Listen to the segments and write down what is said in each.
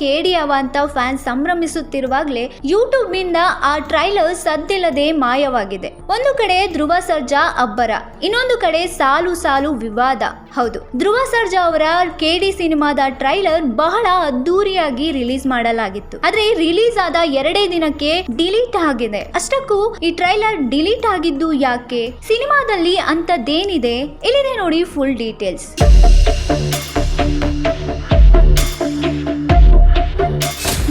ಕೇಡಿ ಅವ ಅಂತ ಫ್ಯಾನ್ಸ್ ಸಂಭ್ರಮಿಸುತ್ತಿರುವಾಗಲೇ ಯೂಟ್ಯೂಬ್ ನಿಂದ ಆ ಟ್ರೈಲರ್ ಸದ್ದಿಲ್ಲದೆ ಮಾಯವಾಗಿದೆ. ಒಂದು ಕಡೆ ಧ್ರುವ ಸರ್ಜಾ ಅಬ್ಬರ, ಇನ್ನೊಂದು ಕಡೆ ಸಾಲು ಸಾಲು ವಿವಾದ. ಹೌದು, ಧ್ರುವ ಸರ್ಜಾ ಅವರ ಕೇಡಿ ಸಿನಿಮಾದ ಟ್ರೈಲರ್ ಬಹಳ ಅದ್ದೂರಿಯಾಗಿ ರಿಲೀಸ್ ಮಾಡಲಾಗಿತ್ತು. ಆದ್ರೆ ರಿಲೀಸ್ ಆದ 2 ದಿನಕ್ಕೆ ಡಿಲೀಟ್ ಆಗಿದೆ. ಅಷ್ಟಕ್ಕೂ ಈ ಟ್ರೈಲರ್ ಡಿಲೀಟ್ ಆಗಿದ್ದು ಯಾಕೆ? ಸಿನಿಮಾದಲ್ಲಿ ಅಂತದ್ದೇನಿದೆ? ಇಲ್ಲಿದೆ ನೋಡಿ ಫುಲ್ ಡೀಟೇಲ್ಸ್.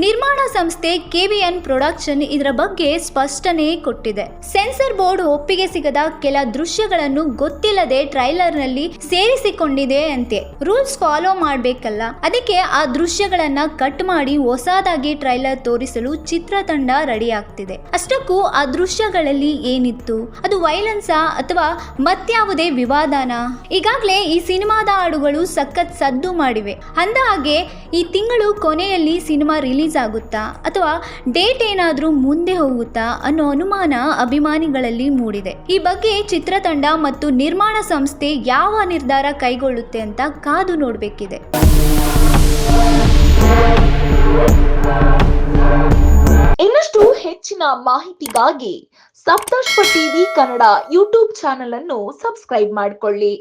ನಿರ್ಮಾಣ ಸಂಸ್ಥೆ KVN ಪ್ರೊಡಕ್ಷನ್ ಇದರ ಬಗ್ಗೆ ಸ್ಪಷ್ಟನೆ ಕೊಟ್ಟಿದೆ. ಸೆನ್ಸರ್ ಬೋರ್ಡ್ ಒಪ್ಪಿಗೆ ಸಿಗದ ಕೆಲ ದೃಶ್ಯಗಳನ್ನು ಗೊತ್ತಿಲ್ಲದೆ ಟ್ರೈಲರ್ ನಲ್ಲಿ ಸೇರಿಸಿಕೊಂಡಿದೆ ಅಂತೆ. ರೂಲ್ಸ್ ಫಾಲೋ ಮಾಡಬೇಕಲ್ಲ, ಅದಕ್ಕೆ ಆ ದೃಶ್ಯಗಳನ್ನ ಕಟ್ ಮಾಡಿ ಹೊಸದಾಗಿ ಟ್ರೈಲರ್ ತೋರಿಸಲು ಚಿತ್ರತಂಡ ರೆಡಿ ಆಗ್ತಿದೆ. ಅಷ್ಟಕ್ಕೂ ಆ ದೃಶ್ಯಗಳಲ್ಲಿ ಏನಿತ್ತು? ಅದು ವೈಲೆನ್ಸಾ ಅಥವಾ ಮತ್ಯಾವುದೇ ವಿವಾದನಾ? ಈಗಾಗಲೇ ಈ ಸಿನಿಮಾದ ಹಾಡುಗಳು ಸಖತ್ ಸದ್ದು ಮಾಡಿವೆ. ಅಂದಹಾಗೆ ಈ ತಿಂಗಳು ಕೊನೆಯಲ್ಲಿ ಸಿನಿಮಾ ರಿಲೀಸ್ ಆಗುತ್ತಾ ಅಥವಾ ಡೇಟ್ ಏನಾದ್ರೂ ಮುಂದೆ ಹೋಗುತ್ತಾ ಅನ್ನೋ ಅನುಮಾನ ಅಭಿಮಾನಿಗಳಲ್ಲಿ ಮೂಡಿದೆ. ಈ ಬಗ್ಗೆ ಚಿತ್ರತಂಡ ಮತ್ತು ನಿರ್ಮಾಣ ಸಂಸ್ಥೆ ಯಾವ ನಿರ್ಧಾರ ಕೈಗೊಳ್ಳುತ್ತೆ ಅಂತ ಕಾದು ನೋಡಬೇಕಿದೆ. ಇನ್ನಷ್ಟು ಹೆಚ್ಚಿನ ಮಾಹಿತಿಗಾಗಿ ಸಪ್ತರ್ಷಿ ಟಿವಿ ಕನ್ನಡ ಯೂಟ್ಯೂಬ್ ಚಾನೆಲ್ ಅನ್ನು ಸಬ್ಸ್ಕ್ರೈಬ್ ಮಾಡಿಕೊಳ್ಳಿ.